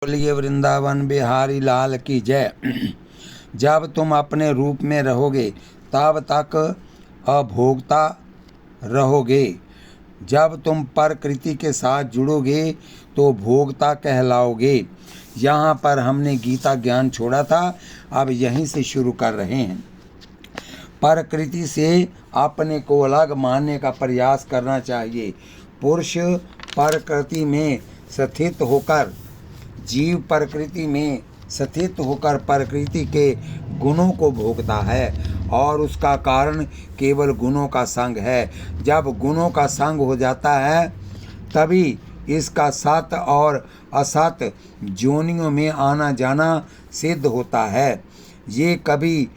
बोलिए वृंदावन बिहारी लाल की जय। जब तुम अपने रूप में रहोगे तब तक अभोक्ता रहोगे। जब तुम प्रकृति के साथ जुड़ोगे तो भोक्ता कहलाओगे। यहाँ पर हमने गीता ज्ञान छोड़ा था, अब यहीं से शुरू कर रहे हैं। प्रकृति से अपने को अलग मानने का प्रयास करना चाहिए। पुरुष प्रकृति में स्थित होकर, जीव प्रकृति में स्थित होकर प्रकृति के गुणों को भोगता है और उसका कारण केवल गुणों का संग है। जब गुणों का संग हो जाता है तभी इसका सत और असत जोनियों में आना जाना सिद्ध होता है। ये कभी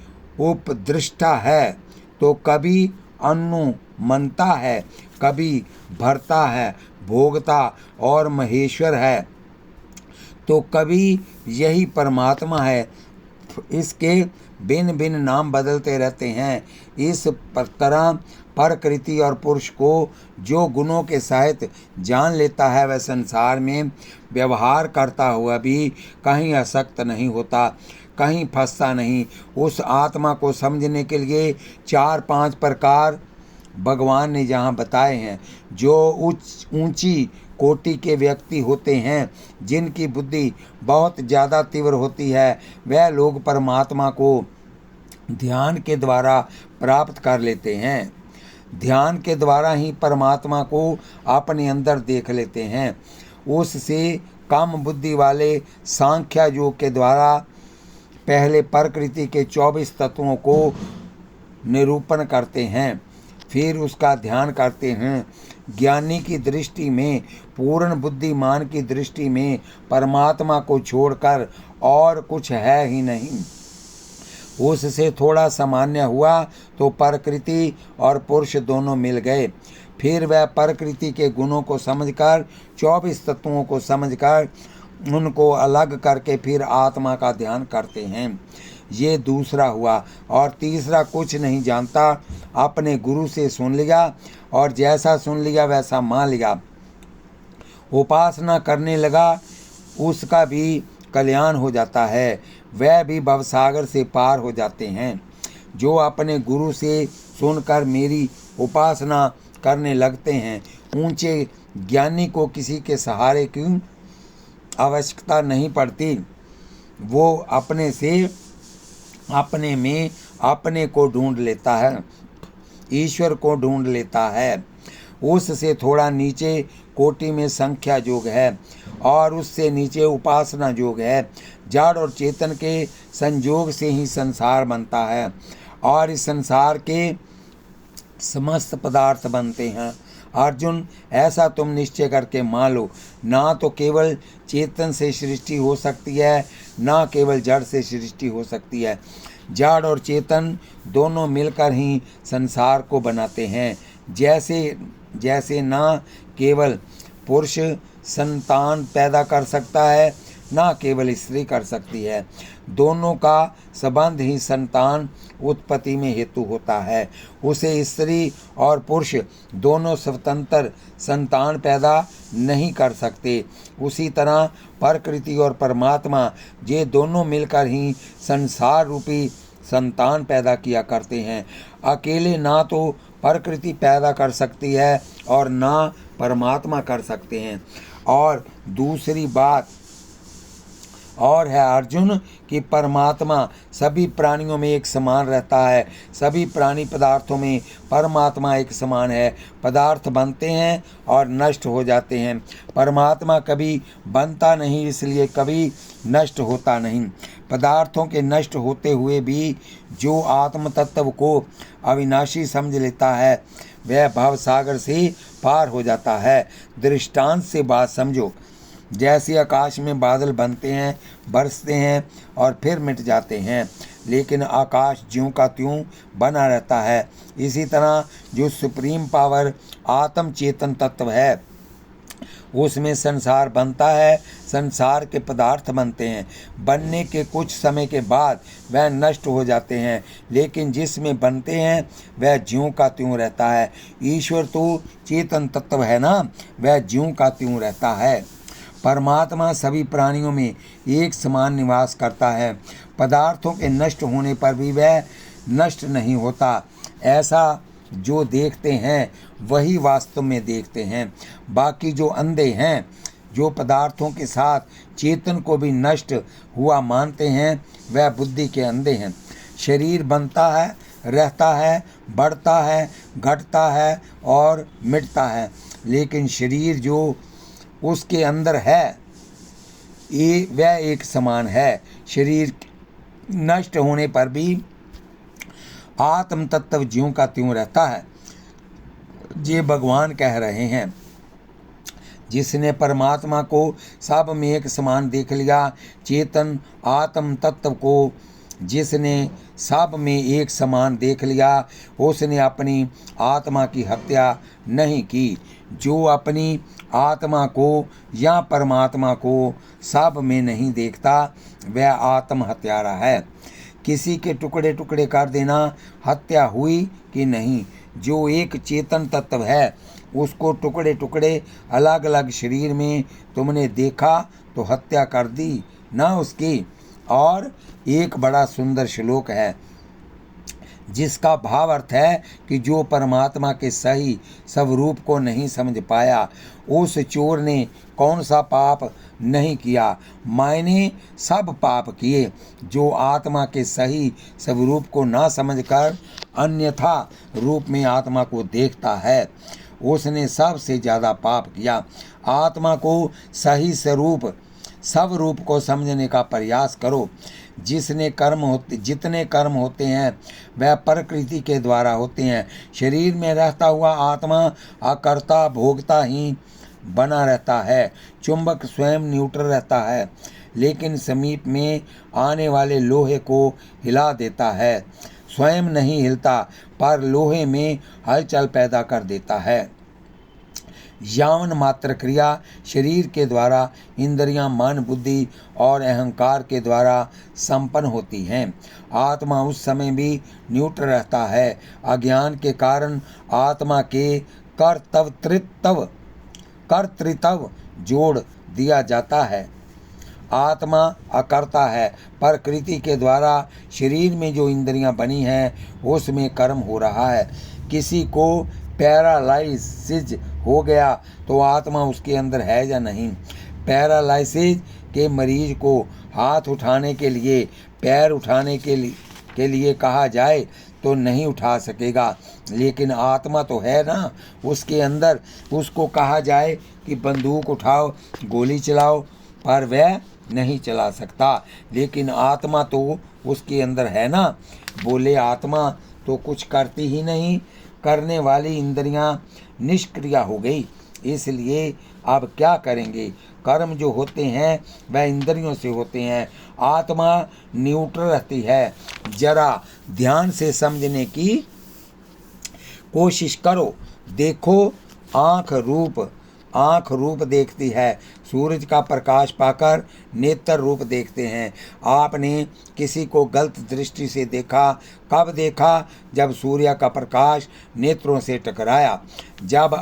उपदृष्टा है तो कभी अनुमंता है, कभी भर्ता है, भोगता और महेश्वर है, तो कभी यही परमात्मा है। इसके भिन्न भिन्न नाम बदलते रहते हैं। इस तरह प्रकृति और पुरुष को जो गुणों के सहित जान लेता है वह संसार में व्यवहार करता हुआ भी कहीं आसक्त नहीं होता, कहीं फंसता नहीं। उस आत्मा को समझने के लिए 4-5 प्रकार भगवान ने यहाँ बताए हैं। जो ऊंची कोटि के व्यक्ति होते हैं, जिनकी बुद्धि बहुत ज़्यादा तीव्र होती है, वह लोग परमात्मा को ध्यान के द्वारा प्राप्त कर लेते हैं। ध्यान के द्वारा ही परमात्मा को अपने अंदर देख लेते हैं। उससे कम बुद्धि वाले सांख्य योग के द्वारा पहले प्रकृति के 24 तत्वों को निरूपण करते हैं, फिर उसका ध्यान करते हैं। ज्ञानी की दृष्टि में, पूर्ण बुद्धिमान की दृष्टि में परमात्मा को छोड़कर और कुछ है ही नहीं। उससे थोड़ा सामान्य हुआ तो प्रकृति और पुरुष दोनों मिल गए। फिर वह प्रकृति के गुणों को समझकर, 24 तत्वों को समझकर उनको अलग करके फिर आत्मा का ध्यान करते हैं। ये दूसरा हुआ। और तीसरा कुछ नहीं जानता, अपने गुरु से सुन लिया और जैसा सुन लिया वैसा मान लिया, उपासना करने लगा, उसका भी कल्याण हो जाता है। वह भी भवसागर से पार हो जाते हैं। जो अपने गुरु से सुनकर मेरी उपासना करने लगते हैं, ऊंचे ज्ञानी को किसी के सहारे की आवश्यकता नहीं पड़ती। वो अपने से अपने में अपने को ढूंढ लेता है, ईश्वर को ढूंढ लेता है। उससे थोड़ा नीचे कोटि में संख्या योग है और उससे नीचे उपासना योग है। जड़ और चेतन के संयोग से ही संसार बनता है और इस संसार के समस्त पदार्थ बनते हैं। अर्जुन, ऐसा तुम निश्चय करके मान लो, ना तो केवल चेतन से सृष्टि हो सकती है, ना केवल जड़ से सृष्टि हो सकती है। जड़ और चेतन दोनों मिलकर ही संसार को बनाते हैं। जैसे ना केवल पुरुष संतान पैदा कर सकता है, ना केवल स्त्री कर सकती है। दोनों का संबंध ही संतान उत्पत्ति में हेतु होता है। उसे स्त्री और पुरुष दोनों स्वतंत्र संतान पैदा नहीं कर सकते। उसी तरह प्रकृति और परमात्मा ये दोनों मिलकर ही संसार रूपी संतान पैदा किया करते हैं। अकेले ना तो प्रकृति पैदा कर सकती है और ना परमात्मा कर सकते हैं। और दूसरी बात और है अर्जुन कि परमात्मा सभी प्राणियों में एक समान रहता है। सभी प्राणी पदार्थों में परमात्मा एक समान है। पदार्थ बनते हैं और नष्ट हो जाते हैं, परमात्मा कभी बनता नहीं, इसलिए कभी नष्ट होता नहीं। पदार्थों के नष्ट होते हुए भी जो आत्म तत्व को अविनाशी समझ लेता है वह भवसागर से पार हो जाता है। दृष्टांत से बात समझो। जैसे आकाश में बादल बनते हैं, बरसते हैं और फिर मिट जाते हैं, लेकिन आकाश ज्यों का त्यों बना रहता है। इसी तरह जो सुप्रीम पावर आत्म चेतन तत्व है, उसमें संसार बनता है, संसार के पदार्थ बनते हैं। बनने के कुछ समय के बाद वह नष्ट हो जाते हैं, लेकिन जिसमें बनते हैं वह ज्यों का त्यों रहता है। ईश्वर तो चेतन तत्व है ना, वह ज्यों का त्यों रहता है। परमात्मा सभी प्राणियों में एक समान निवास करता है। पदार्थों के नष्ट होने पर भी वह नष्ट नहीं होता। ऐसा जो देखते हैं वही वास्तव में देखते हैं। बाकी जो अंधे हैं, जो पदार्थों के साथ चेतन को भी नष्ट हुआ मानते हैं, वह बुद्धि के अंधे हैं। शरीर बनता है, रहता है, बढ़ता है, घटता है और मिटता है, लेकिन शरीर जो उसके अंदर है वह एक समान है। शरीर नष्ट होने पर भी आत्म तत्व ज्यों का त्यों रहता है। ये भगवान कह रहे हैं। जिसने परमात्मा को सब में एक समान देख लिया, चेतन आत्म तत्व को जिसने सब में एक समान देख लिया, उसने अपनी आत्मा की हत्या नहीं की। जो अपनी आत्मा को या परमात्मा को सब में नहीं देखता, वह आत्म हत्यारा है। किसी के टुकड़े टुकड़े कर देना हत्या हुई कि नहीं? जो एक चेतन तत्व है, उसको टुकड़े टुकड़े अलग अलग शरीर में तुमने देखा तो हत्या कर दी ना उसकी। और एक बड़ा सुंदर श्लोक है जिसका भाव अर्थ है कि जो परमात्मा के सही स्वरूप को नहीं समझ पाया, उस चोर ने कौन सा पाप नहीं किया? मैंने सब पाप किए। जो आत्मा के सही स्वरूप को ना समझकर अन्यथा रूप में आत्मा को देखता है, उसने सबसे ज़्यादा पाप किया। आत्मा को सही स्वरूप स्वरूप को समझने का प्रयास करो। जितने कर्म होते हैं वह प्रकृति के द्वारा होते हैं। शरीर में रहता हुआ आत्मा अकर्ता भोगता ही बना रहता है। चुंबक स्वयं न्यूट्रल रहता है, लेकिन समीप में आने वाले लोहे को हिला देता है। स्वयं नहीं हिलता, पर लोहे में हलचल पैदा कर देता है। यावन मात्र क्रिया शरीर के द्वारा इंद्रियां, मन, बुद्धि और अहंकार के द्वारा संपन्न होती हैं। आत्मा उस समय भी न्यूट्रल रहता है। अज्ञान के कारण आत्मा के कर्तृत्व जोड़ दिया जाता है। आत्मा अकर्ता है। प्रकृति के द्वारा शरीर में जो इंद्रियां बनी हैं उसमें कर्म हो रहा है। किसी को पैरालाइसिस हो गया तो आत्मा उसके अंदर है या नहीं? पैरालाइसिस के मरीज को हाथ उठाने के लिए, पैर उठाने के लिए कहा जाए तो नहीं उठा सकेगा, लेकिन आत्मा तो है ना उसके अंदर। उसको कहा जाए कि बंदूक उठाओ, गोली चलाओ, पर वह नहीं चला सकता, लेकिन आत्मा तो उसके अंदर है ना। बोले आत्मा तो कुछ करती ही नहीं, करने वाली इंद्रियां निष्क्रिय हो गई। इसलिए अब क्या करेंगे? कर्म जो होते हैं वह इंद्रियों से होते हैं। आत्मा न्यूट्रल रहती है। जरा ध्यान से समझने की कोशिश करो। देखो, आँख रूप देखती है। सूरज का प्रकाश पाकर नेत्र रूप देखते हैं। आपने किसी को गलत दृष्टि से देखा, कब देखा? जब सूर्य का प्रकाश नेत्रों से टकराया। जब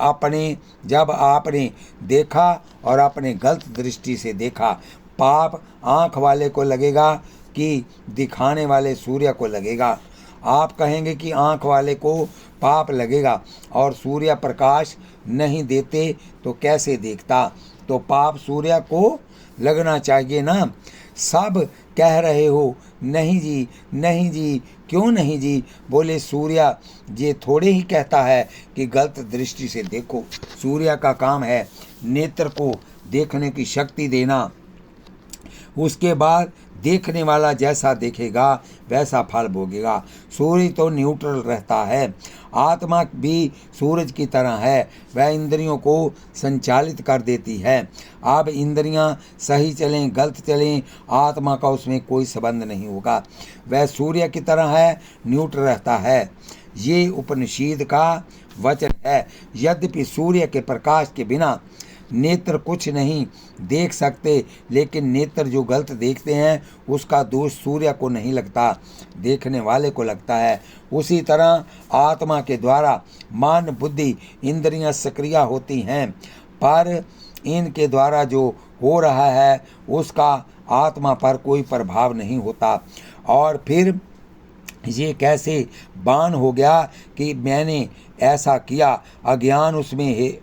आपने देखा और अपने गलत दृष्टि से देखा। पाप आँख वाले को लगेगा कि दिखाने वाले सूर्य को लगेगा? आप कहेंगे कि आँख वाले को पाप लगेगा और सूर्य प्रकाश नहीं देते तो कैसे देखता? तो पाप सूर्य को लगना चाहिए ना। सब कह रहे हो नहीं जी, नहीं जी, क्यों नहीं जी? बोले सूर्य ये थोड़े ही कहता है कि गलत दृष्टि से देखो। सूर्य का काम है नेत्र को देखने की शक्ति देना। उसके बाद देखने वाला जैसा देखेगा वैसा फल भोगेगा। सूर्य तो न्यूट्रल रहता है। आत्मा भी सूरज की तरह है, वह इंद्रियों को संचालित कर देती है। अब इंद्रियां सही चलें गलत चलें, आत्मा का उसमें कोई संबंध नहीं होगा। वह सूर्य की तरह है, न्यूट्रल रहता है। ये उपनिषद का वचन है। यद्यपि सूर्य के प्रकाश के बिना नेत्र कुछ नहीं देख सकते, लेकिन नेत्र जो गलत देखते हैं उसका दोष सूर्य को नहीं लगता, देखने वाले को लगता है। उसी तरह आत्मा के द्वारा मन, बुद्धि, इंद्रियां सक्रिय होती हैं, पर इनके द्वारा जो हो रहा है उसका आत्मा पर कोई प्रभाव नहीं होता। और फिर ये कैसे बान हो गया कि मैंने ऐसा किया? अज्ञान उसमें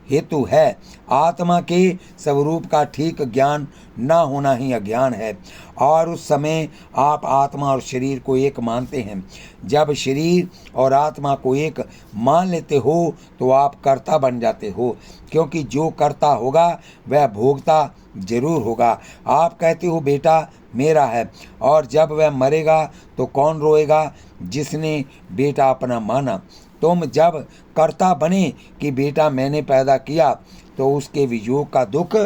हेतु है। आत्मा के स्वरूप का ठीक ज्ञान न होना ही अज्ञान है। और उस समय आप आत्मा और शरीर को एक मानते हैं। जब शरीर और आत्मा को एक मान लेते हो तो आप कर्ता बन जाते हो, क्योंकि जो कर्ता होगा वह भोगता जरूर होगा। आप कहते हो बेटा मेरा है, और जब वह मरेगा तो कौन रोएगा? जिसने बेटा अपना माना। तुम जब कर्ता बने कि बेटा मैंने पैदा किया, तो उसके वियोग का दुख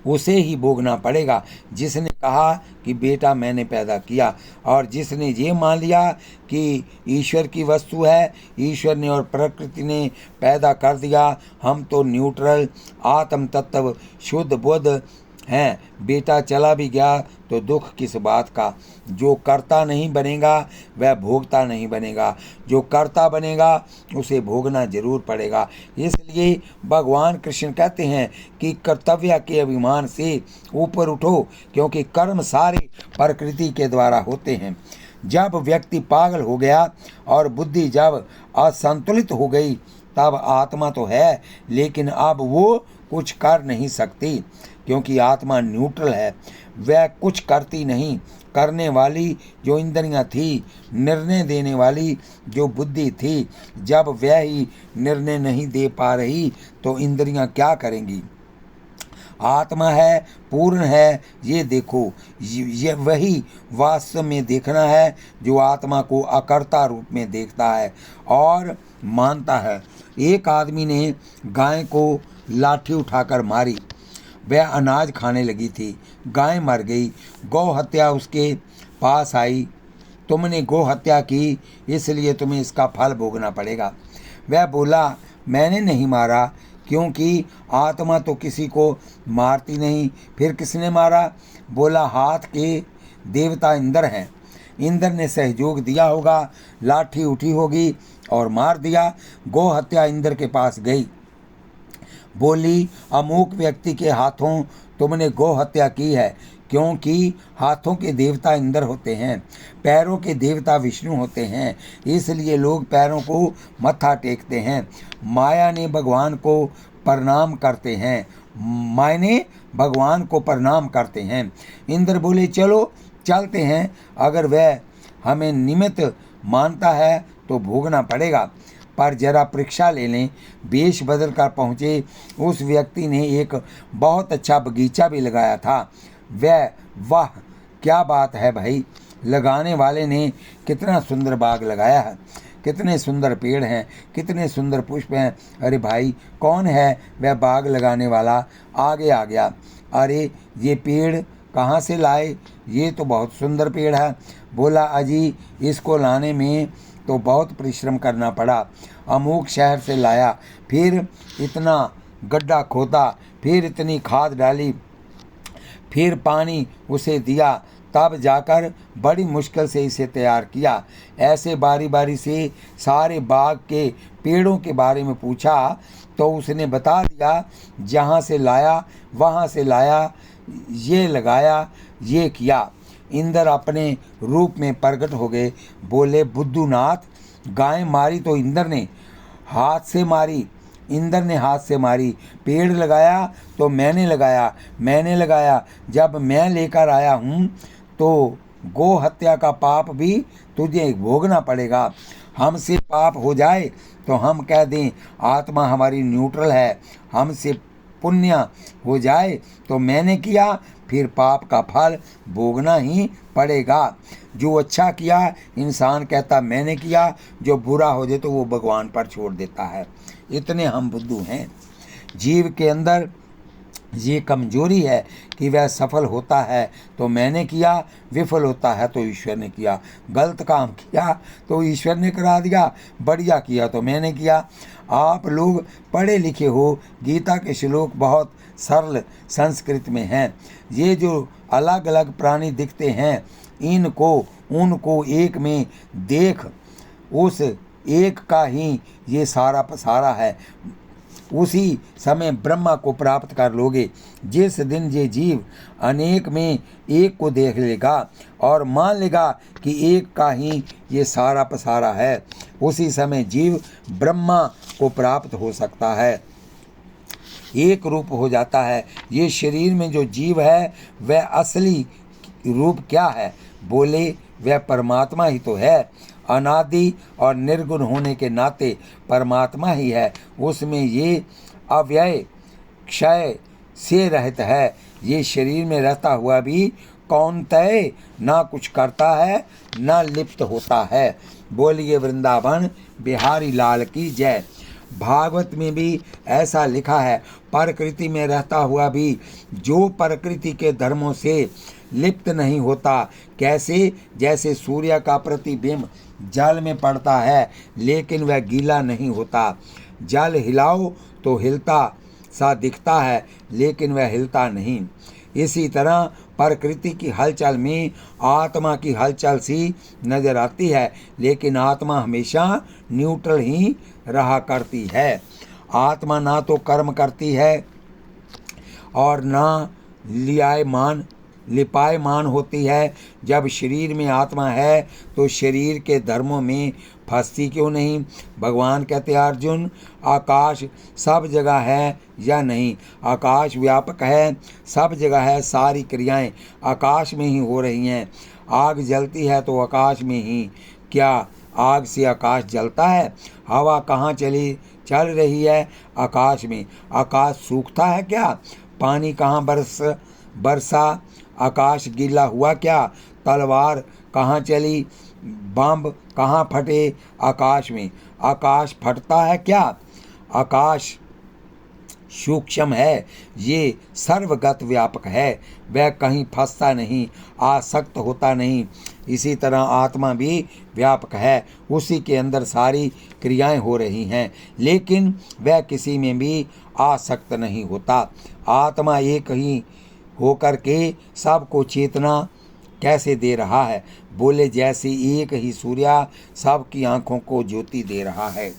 उसे ही भोगना पड़ेगा जिसने कहा कि बेटा मैंने पैदा किया। और जिसने ये मान लिया कि ईश्वर की वस्तु है, ईश्वर ने और प्रकृति ने पैदा कर दिया, हम तो न्यूट्रल आत्म तत्व शुद्ध बुद्ध हैं, बेटा चला भी गया तो दुख किस बात का। जो कर्ता नहीं बनेगा वह भोगता नहीं बनेगा, जो कर्ता बनेगा उसे भोगना जरूर पड़ेगा। इसलिए भगवान कृष्ण कहते हैं कि कर्तव्य के अभिमान से ऊपर उठो, क्योंकि कर्म सारे प्रकृति के द्वारा होते हैं। जब व्यक्ति पागल हो गया और बुद्धि जब असंतुलित हो गई, तब आत्मा तो है लेकिन अब वो कुछ कर नहीं सकती, क्योंकि आत्मा न्यूट्रल है, वह कुछ करती नहीं। करने वाली जो इंद्रियां थी, निर्णय देने वाली जो बुद्धि थी, जब वह ही निर्णय नहीं दे पा रही तो इंद्रियां क्या करेंगी? आत्मा है, पूर्ण है, ये देखो। ये वही वास्तव में देखना है जो आत्मा को अकर्ता रूप में देखता है और मानता है। एक आदमी ने गाय को लाठी उठाकर मारी, वह अनाज खाने लगी थी, गाय मर गई। गौ हत्या उसके पास आई, तुमने गौ हत्या की इसलिए तुम्हें इसका फल भोगना पड़ेगा। वह बोला मैंने नहीं मारा, क्योंकि आत्मा तो किसी को मारती नहीं। फिर किसने मारा? बोला हाथ के देवता इंद्र हैं, इंद्र ने सहयोग दिया होगा, लाठी उठी होगी और मार दिया। गौ हत्या इंद्र के पास गई, बोली अमुक व्यक्ति के हाथों तुमने गौ हत्या की है, क्योंकि हाथों के देवता इंद्र होते हैं, पैरों के देवता विष्णु होते हैं, इसलिए लोग पैरों को मत्था टेकते हैं। माया ने भगवान को प्रणाम करते हैं, मायने भगवान को प्रणाम करते हैं। इंद्र बोले चलो चलते हैं, अगर वह हमें निमित्त मानता है तो भोगना पड़ेगा। पर जरा परीक्षा ले लें। वेश बदल कर पहुँचे। उस व्यक्ति ने एक बहुत अच्छा बगीचा भी लगाया था। वाह क्या बात है भाई, लगाने वाले ने कितना सुंदर बाग लगाया है, कितने सुंदर पेड़ हैं, कितने सुंदर पुष्प हैं। अरे भाई कौन है वह बाग लगाने वाला? आगे आ गया। अरे ये पेड़ कहाँ से लाए? ये तो बहुत सुंदर पेड़ है। बोला अजी इसको लाने में तो बहुत परिश्रम करना पड़ा, अमुक शहर से लाया, फिर इतना गड्ढा खोदा, फिर इतनी खाद डाली, फिर पानी उसे दिया, तब जाकर बड़ी मुश्किल से इसे तैयार किया। ऐसे बारी बारी से सारे बाग के पेड़ों के बारे में पूछा तो उसने बता दिया, जहाँ से लाया वहाँ से लाया, ये लगाया, ये किया। इंद्र अपने रूप में प्रकट हो गए। बोले बुद्धूनाथ, गाय मारी तो इंद्र ने हाथ से मारी, इंद्र ने हाथ से मारी। पेड़ लगाया तो मैंने लगाया। जब मैं लेकर आया हूँ तो गौ हत्या का पाप भी तुझे भोगना पड़ेगा। हमसे पाप हो जाए तो हम कह दें आत्मा हमारी न्यूट्रल है, हमसे पुण्य हो जाए तो मैंने किया, फिर पाप का फल भोगना ही पड़ेगा। जो अच्छा किया इंसान कहता मैंने किया, जो बुरा हो जाए तो वो भगवान पर छोड़ देता है। इतने हम बुद्धू हैं। जीव के अंदर ये कमजोरी है कि वह सफल होता है तो मैंने किया, विफल होता है तो ईश्वर ने किया, गलत काम किया तो ईश्वर ने करा दिया, बढ़िया किया तो मैंने किया। आप लोग पढ़े लिखे हो, गीता के श्लोक बहुत सरल संस्कृत में हैं। ये जो अलग अलग प्राणी दिखते हैं इनको उनको एक में देख, उस एक का ही ये सारा पसारा है। उसी समय ब्रह्मा को प्राप्त कर लोगे। जिस दिन ये जीव अनेक में एक को देख लेगा और मान लेगा कि एक का ही ये सारा पसारा है, उसी समय जीव ब्रह्मा को प्राप्त हो सकता है, एक रूप हो जाता है। ये शरीर में जो जीव है वह असली रूप क्या है? बोले वह परमात्मा ही तो है। अनादि और निर्गुण होने के नाते परमात्मा ही है। उसमें ये अव्यय क्षय से रहित है। ये शरीर में रहता हुआ भी कौनतय ना कुछ करता है ना लिप्त होता है। बोलिए वृंदावन बिहारी लाल की जय। भागवत में भी ऐसा लिखा है, प्रकृति में रहता हुआ भी जो प्रकृति के धर्मों से लिप्त नहीं होता, कैसे? जैसे सूर्य का प्रतिबिंब जल में पड़ता है लेकिन वह गीला नहीं होता। जल हिलाओ तो हिलता सा दिखता है लेकिन वह हिलता नहीं। इसी तरह प्रकृति की हलचल में आत्मा की हलचल सी नजर आती है, लेकिन आत्मा हमेशा न्यूट्रल ही रहा करती है। आत्मा ना तो कर्म करती है और ना लिपायमान होती है। जब शरीर में आत्मा है तो शरीर के धर्मों में फंसती क्यों नहीं? भगवान कहते हैं, अर्जुन आकाश सब जगह है या नहीं? आकाश व्यापक है, सब जगह है। सारी क्रियाएं आकाश में ही हो रही हैं। आग जलती है तो आकाश में ही। क्या आग से आकाश जलता है? हवा कहाँ चल रही है? आकाश में। आकाश सूखता है क्या? पानी कहाँ बरसा? आकाश गीला हुआ क्या? तलवार कहाँ चली? बम कहाँ फटे? आकाश में। आकाश फटता है क्या? आकाश सूक्ष्म है, ये सर्वगत व्यापक है, वह कहीं फंसता नहीं, आसक्त होता नहीं। इसी तरह आत्मा भी व्यापक है, उसी के अंदर सारी क्रियाएं हो रही हैं, लेकिन वह किसी में भी आसक्त नहीं होता। आत्मा एक ही होकर के सबको चेतना कैसे दे रहा है? बोले जैसे एक ही सूर्य सबकी आंखों को ज्योति दे रहा है।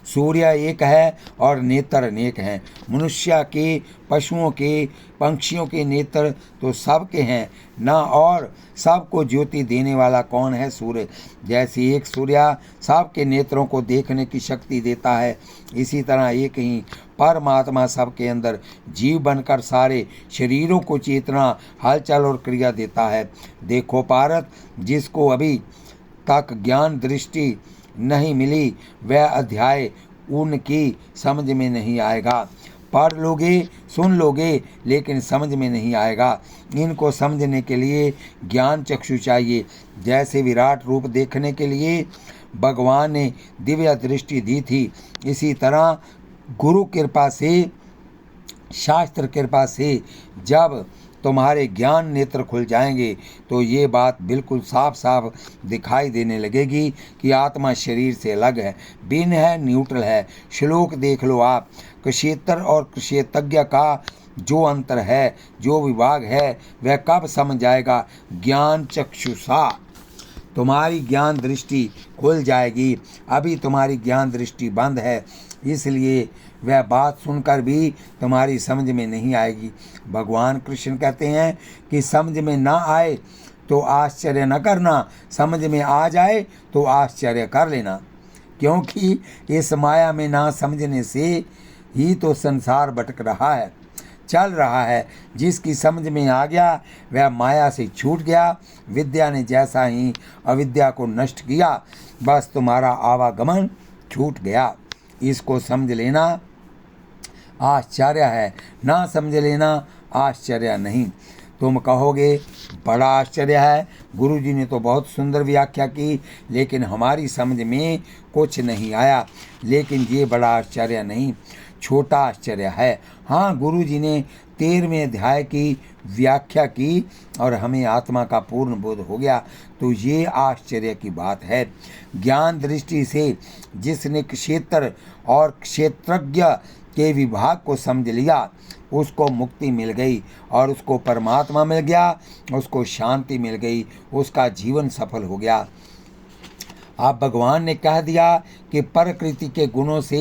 सूर्य एक है और नेत्र अनेक हैं। मनुष्य के, पशुओं के, पंछियों के नेत्र तो सबके हैं ना, और सबको ज्योति देने वाला कौन है? सूर्य। जैसे एक सूर्य सबके नेत्रों को देखने की शक्ति देता है, इसी तरह एक ही परमात्मा सबके अंदर जीव बनकर सारे शरीरों को चेतना, हलचल और क्रिया देता है। देखो पारत, जिसको अभी तक ज्ञान दृष्टि नहीं मिली वह अध्याय उनकी समझ में नहीं आएगा। पढ़ लोगे, सुन लोगे, लेकिन समझ में नहीं आएगा। इनको समझने के लिए ज्ञान चक्षु चाहिए। जैसे विराट रूप देखने के लिए भगवान ने दिव्य दृष्टि दी थी, इसी तरह गुरु कृपा से, शास्त्र कृपा से जब तुम्हारे ज्ञान नेत्र खुल जाएंगे तो ये बात बिल्कुल साफ साफ दिखाई देने लगेगी कि आत्मा शरीर से अलग है, भिन्न है, न्यूट्रल है। श्लोक देख लो आप। क्षेत्र और क्षेत्रज्ञ का जो अंतर है, जो विभाग है, वह कब समझ आएगा? ज्ञान चक्षुषा तुम्हारी ज्ञान दृष्टि खुल जाएगी। अभी तुम्हारी ज्ञान दृष्टि बंद है, इसलिए वह बात सुनकर भी तुम्हारी समझ में नहीं आएगी। भगवान कृष्ण कहते हैं कि समझ में ना आए तो आश्चर्य न करना, समझ में आ जाए तो आश्चर्य कर लेना, क्योंकि इस माया में ना समझने से ही तो संसार भटक रहा है, चल रहा है। जिसकी समझ में आ गया वह माया से छूट गया। विद्या ने जैसा ही अविद्या को नष्ट किया, बस तुम्हारा आवागमन छूट गया। इसको समझ लेना आश्चर्य है, ना समझ लेना आश्चर्य नहीं। तुम कहोगे बड़ा आश्चर्य है, गुरुजी ने तो बहुत सुंदर व्याख्या की, लेकिन हमारी समझ में कुछ नहीं आया। लेकिन ये बड़ा आश्चर्य नहीं, छोटा आश्चर्य है। हाँ, गुरुजी ने 13वें अध्याय की व्याख्या की और हमें आत्मा का पूर्ण बोध हो गया, तो ये आश्चर्य की बात है। ज्ञान दृष्टि से जिसने क्षेत्र और क्षेत्रज्ञ के विभाग को समझ लिया, उसको मुक्ति मिल गई और उसको परमात्मा मिल गया, उसको शांति मिल गई, उसका जीवन सफल हो गया। आप भगवान ने कह दिया कि प्रकृति के गुणों से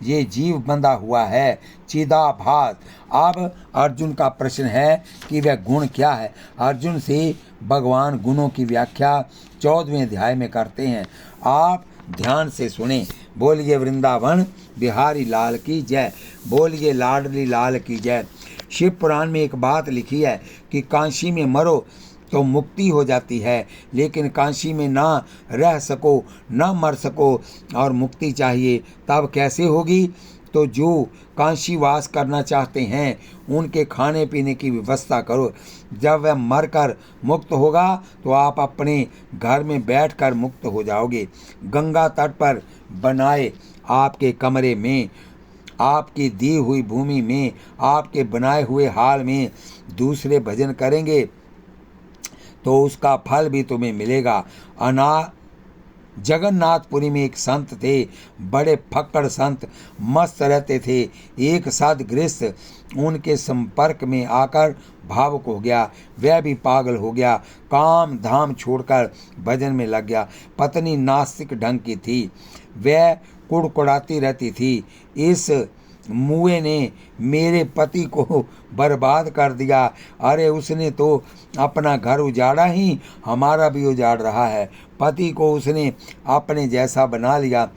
ये जीव बंधा हुआ है, चिदाभास। अब अर्जुन का प्रश्न है कि वह गुण क्या है। अर्जुन से भगवान गुणों की व्याख्या 14वें अध्याय में करते हैं। आप ध्यान से सुने। बोलिए वृंदावन बिहारी लाल की जय, बोलिए लाडली लाल की जय। शिव पुराण में एक बात लिखी है कि काशी में मरो तो मुक्ति हो जाती है, लेकिन काशी में ना रह सको, ना मर सको और मुक्ति चाहिए, तब कैसे होगी। तो जो काशी वास करना चाहते हैं उनके खाने पीने की व्यवस्था करो। जब वह मरकर मुक्त होगा तो आप अपने घर में बैठकर मुक्त हो जाओगे। गंगा तट पर बनाए आपके कमरे में, आपकी दी हुई भूमि में, आपके बनाए हुए हाल में दूसरे भजन करेंगे तो उसका फल भी तुम्हें मिलेगा। जगन्नाथपुरी में एक संत थे, बड़े फक्कड़ संत, मस्त रहते थे। एक साध गृहस्थ उनके संपर्क में आकर भावुक हो गया, वह भी पागल हो गया, काम धाम छोड़कर भजन में लग गया। पत्नी नास्तिक ढंग की थी, वह कुड़कुड़ाती रहती थी, इस मुए ने मेरे पति को बर्बाद कर दिया। अरे उसने तो अपना घर उजाड़ा ही हमारा भी उजाड़ रहा है। पति को उसने अपने जैसा बना लिया,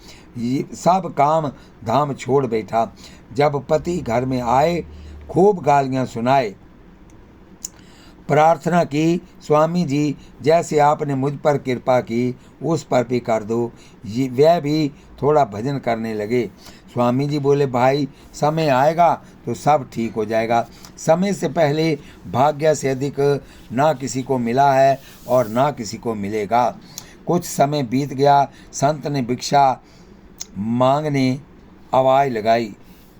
सब काम धाम छोड़ बैठा। जब पति घर में आए खूब गालियां सुनाए, प्रार्थना की, स्वामी जी जैसे आपने मुझ पर कृपा की उस पर भी कर दो। वह भी थोड़ा भजन करने लगे। स्वामी जी बोले, भाई समय आएगा तो सब ठीक हो जाएगा। समय से पहले भाग्य से अधिक ना किसी को मिला है और ना किसी को मिलेगा। कुछ समय बीत गया, संत ने भिक्षा मांगने आवाज़ लगाई।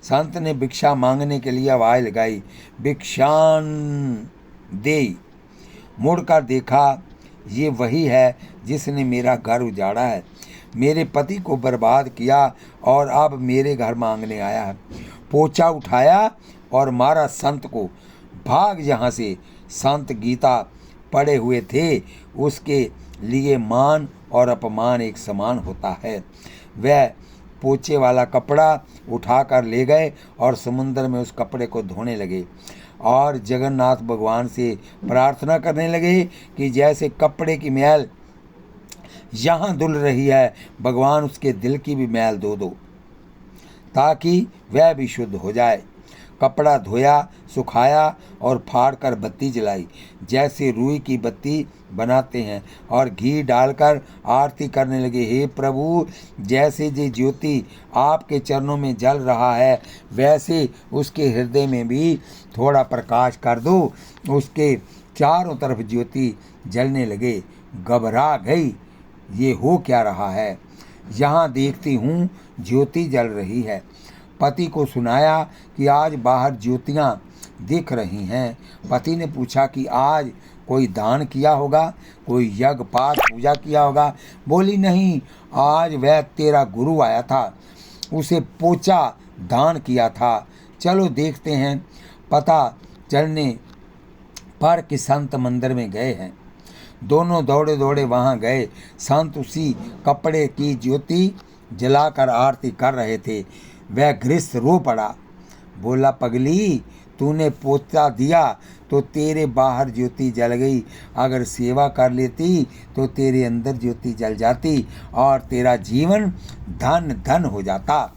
संत ने भिक्षा मांगने के लिए आवाज़ लगाई, भिक्षान दे। मुड़कर देखा, ये वही है जिसने मेरा घर उजाड़ा है, मेरे पति को बर्बाद किया और अब मेरे घर मांगने आया है। पोछा उठाया और मारा संत को, भाग यहाँ से। संत गीता पढ़े हुए थे, उसके लिए मान और अपमान एक समान होता है। वह पोछे वाला कपड़ा उठाकर ले गए और समुद्र में उस कपड़े को धोने लगे और जगन्नाथ भगवान से प्रार्थना करने लगे कि जैसे कपड़े की मैल यहाँ धुल रही है, भगवान उसके दिल की भी मैल धो दो ताकि वह भी शुद्ध हो जाए। कपड़ा धोया, सुखाया और फाड़ कर बत्ती जलाई, जैसे रुई की बत्ती बनाते हैं, और घी डालकर आरती करने लगे। हे प्रभु, जैसे ये ज्योति आपके चरणों में जल रहा है, वैसे उसके हृदय में भी थोड़ा प्रकाश कर दो। उसके चारों तरफ ज्योति जलने लगे। घबरा गई, ये हो क्या रहा है। यहाँ देखती हूँ ज्योति जल रही है। पति को सुनाया कि आज बाहर ज्योतियाँ दिख रही हैं। पति ने पूछा कि आज कोई दान किया होगा, कोई यज्ञ पाठ पूजा किया होगा। बोली, नहीं, आज वह तेरा गुरु आया था, उसे पोछा दान किया था। चलो देखते हैं। पता चलने पर कि संत मंदिर में गए हैं। दोनों दौड़े दौड़े वहाँ गए। संत उसी कपड़े की ज्योति जलाकर आरती कर रहे थे। वह गृहस्थ रो पड़ा, बोला, पगली, तूने पोछा दिया तो तेरे बाहर ज्योति जल गई। अगर सेवा कर लेती तो तेरे अंदर ज्योति जल जाती और तेरा जीवन धन धन हो जाता।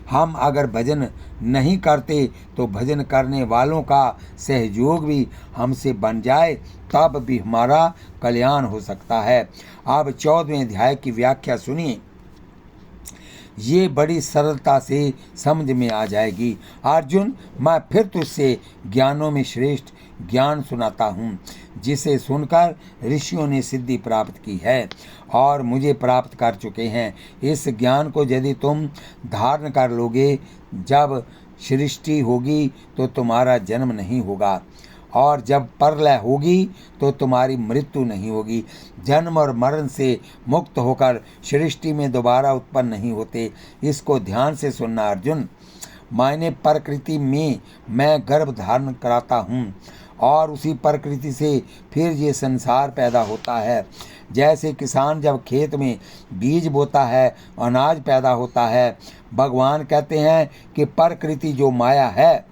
हम अगर भजन नहीं करते तो भजन करने वालों का सहयोग भी हमसे बन जाए, तब भी हमारा कल्याण हो सकता है। अब 14वें अध्याय की व्याख्या सुनिए, ये बड़ी सरलता से समझ में आ जाएगी। अर्जुन, मैं फिर तुझसे ज्ञानों में श्रेष्ठ ज्ञान सुनाता हूँ, जिसे सुनकर ऋषियों ने सिद्धि प्राप्त की है और मुझे प्राप्त कर चुके हैं। इस ज्ञान को यदि तुम धारण कर लोगे, जब सृष्टि होगी तो तुम्हारा जन्म नहीं होगा, और जब प्रलय होगी तो तुम्हारी मृत्यु नहीं होगी। जन्म और मरण से मुक्त होकर सृष्टि में दोबारा उत्पन्न नहीं होते। इसको ध्यान से सुनना अर्जुन। मायने प्रकृति में मैं गर्भ धारण कराता हूँ और उसी प्रकृति से फिर ये संसार पैदा होता है। जैसे किसान जब खेत में बीज बोता है, अनाज पैदा होता है। भगवान कहते हैं कि प्रकृति जो माया है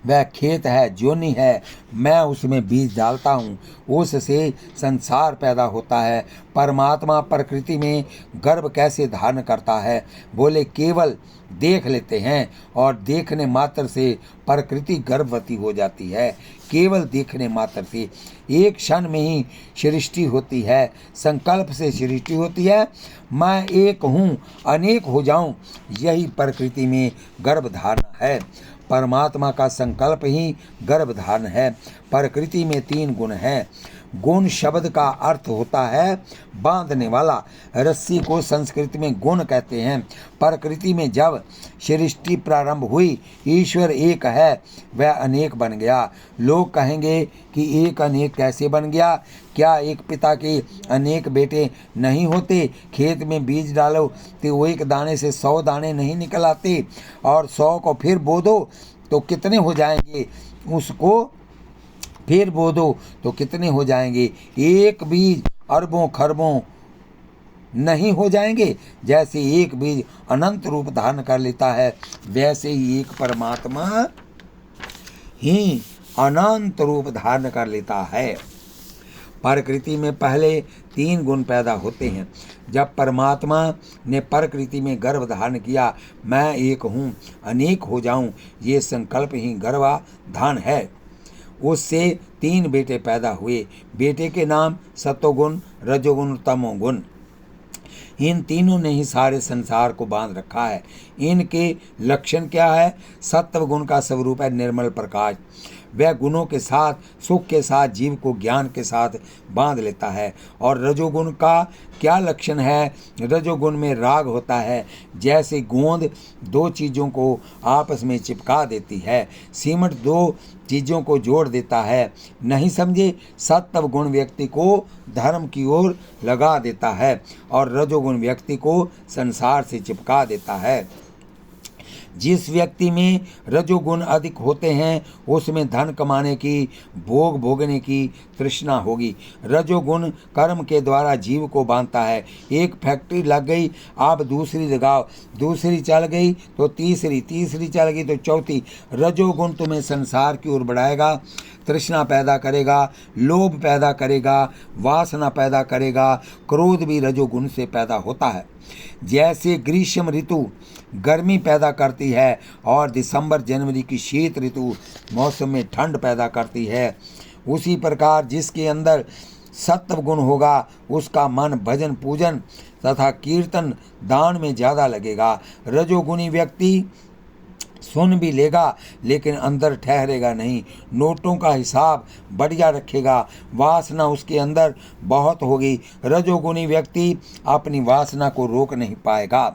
वह खेत है, जोनी है, मैं उसमें बीज डालता हूँ, उससे संसार पैदा होता है। परमात्मा प्रकृति में गर्भ कैसे धारण करता है? बोले केवल देख लेते हैं और देखने मात्र से प्रकृति गर्भवती हो जाती है। केवल देखने मात्र से एक क्षण में ही सृष्टि होती है। संकल्प से सृष्टि होती है, मैं एक हूँ अनेक हो जाऊँ, यही प्रकृति में गर्भधारण है। परमात्मा का संकल्प ही गर्भधारण है। प्रकृति में 3 गुण हैं। गुण शब्द का अर्थ होता है बांधने वाला। रस्सी को संस्कृत में गुण कहते हैं। प्रकृति में जब सृष्टि प्रारंभ हुई, ईश्वर एक है, वह अनेक बन गया। लोग कहेंगे कि एक अनेक कैसे बन गया? क्या एक पिता के अनेक बेटे नहीं होते? खेत में बीज डालो तो वो एक दाने से 100 दाने नहीं निकल आते, और 100 को फिर बो दो तो कितने हो जाएंगे? उसको फिर बो दो तो कितने हो जाएंगे? एक बीज अरबों खरबों नहीं हो जाएंगे। जैसे एक बीज अनंत रूप धारण कर लेता है, वैसे ही एक परमात्मा ही अनंत रूप धारण कर लेता है। प्रकृति में पहले 3 गुण पैदा होते हैं। जब परमात्मा ने प्रकृति में गर्भ धारण किया, मैं एक हूँ अनेक हो जाऊँ, ये संकल्प ही गर्भाधान है। उससे 3 बेटे पैदा हुए। बेटे के नाम सतोगुण, रजोगुण, तमोगुण। इन तीनों ने ही सारे संसार को बांध रखा है। इनके लक्षण क्या है? सत्व गुण का स्वरूप है निर्मल प्रकाश। वह गुणों के साथ, सुख के साथ जीव को ज्ञान के साथ बांध लेता है। और रजोगुण का क्या लक्षण है? रजोगुण में राग होता है। जैसे गोंद 2 चीज़ों को आपस में चिपका देती है, सीमेंट 2 चीज़ों को जोड़ देता है। नहीं समझे? सत्व गुण व्यक्ति को धर्म की ओर लगा देता है और रजोगुण व्यक्ति को संसार से चिपका देता है। जिस व्यक्ति में रजोगुण अधिक होते हैं, उसमें धन कमाने की, भोग भोगने की तृष्णा होगी। रजोगुण कर्म के द्वारा जीव को बांधता है। एक फैक्ट्री लग गई, आप दूसरी लगाओ, दूसरी चल गई तो तीसरी, तीसरी चल गई तो चौथी। रजोगुण तुम्हें संसार की ओर बढ़ाएगा, तृष्णा पैदा करेगा, लोभ पैदा करेगा, वासना पैदा करेगा। क्रोध भी रजोगुण से पैदा होता है। जैसे ग्रीष्म ऋतु गर्मी पैदा करती है और दिसंबर जनवरी की शीत ऋतु मौसम में ठंड पैदा करती है, उसी प्रकार जिसके अंदर सत्व गुण होगा उसका मन भजन पूजन तथा कीर्तन दान में ज़्यादा लगेगा। रजोगुणी व्यक्ति सुन भी लेगा लेकिन अंदर ठहरेगा नहीं, नोटों का हिसाब बढ़िया रखेगा, वासना उसके अंदर बहुत होगी। रजोगुणी व्यक्ति अपनी वासना को रोक नहीं पाएगा।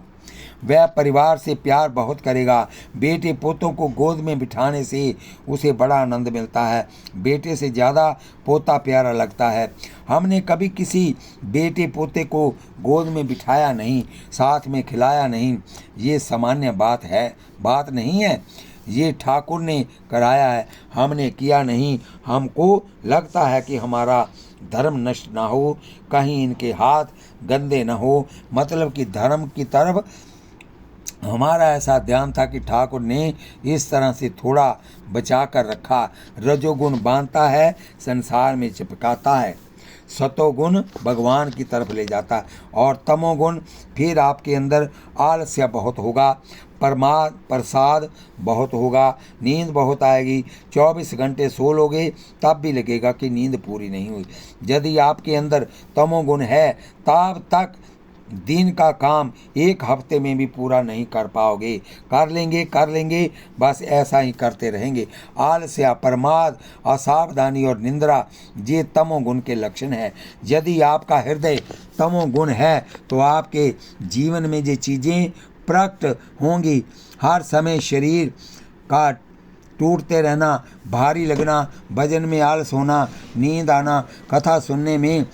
वह परिवार से प्यार बहुत करेगा। बेटे पोतों को गोद में बिठाने से उसे बड़ा आनंद मिलता है। बेटे से ज़्यादा पोता प्यारा लगता है। हमने कभी किसी बेटे पोते को गोद में बिठाया नहीं, साथ में खिलाया नहीं। ये सामान्य बात नहीं है। ये ठाकुर ने कराया है, हमने किया नहीं। हमको लगता है कि हमारा धर्म नष्ट ना हो, कहीं इनके हाथ गंदे ना हो। मतलब कि धर्म की तरफ हमारा ऐसा ध्यान था कि ठाकुर ने इस तरह से थोड़ा बचा कर रखा। रजोगुण बांधता है, संसार में चिपकाता है। सतोगुण भगवान की तरफ ले जाता है और तमोगुण फिर आपके अंदर आलस्य बहुत होगा, प्रसाद बहुत होगा, नींद बहुत आएगी। 24 घंटे सो लोगे तब भी लगेगा कि नींद पूरी नहीं हुई। यदि आपके अंदर तमोगुण है तब तक दिन का काम 1 हफ्ते में भी पूरा नहीं कर पाओगे। कर लेंगे, बस ऐसा ही करते रहेंगे। आलस्य, प्रमाद, असावधानी और निंद्रा ये तमोगुण के लक्षण है। यदि आपका हृदय तमोगुण है तो आपके जीवन में ये चीज़ें प्रकट होंगी। हर समय शरीर का टूटते रहना, भारी लगना, भजन में आलस होना, नींद आना, कथा सुनने में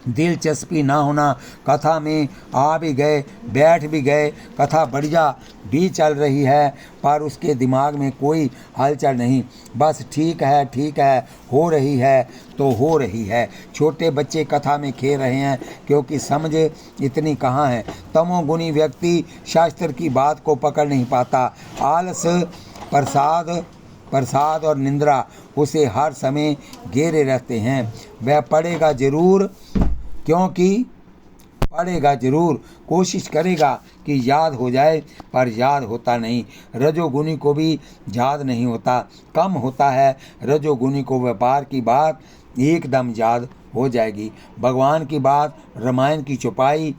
दिलचस्पी ना होना, कथा में आ भी गए बैठ भी गए, कथा बढ़िया भी चल रही है पर उसके दिमाग में कोई हलचल नहीं, बस ठीक है हो रही है तो हो रही है। छोटे बच्चे कथा में खेल रहे हैं क्योंकि समझ इतनी कहाँ है। तमोगुणी व्यक्ति शास्त्र की बात को पकड़ नहीं पाता। आलस, प्रसाद और निंद्रा उसे हर समय घेरे रहते हैं। वह पढ़ेगा जरूर, क्योंकि पढ़ेगा जरूर, कोशिश करेगा कि याद हो जाए पर याद होता नहीं। रजोगुणी को भी याद नहीं होता, कम होता है। रजोगुणी को व्यापार की बात एकदम याद हो जाएगी, भगवान की बात, रामायण की चौपाई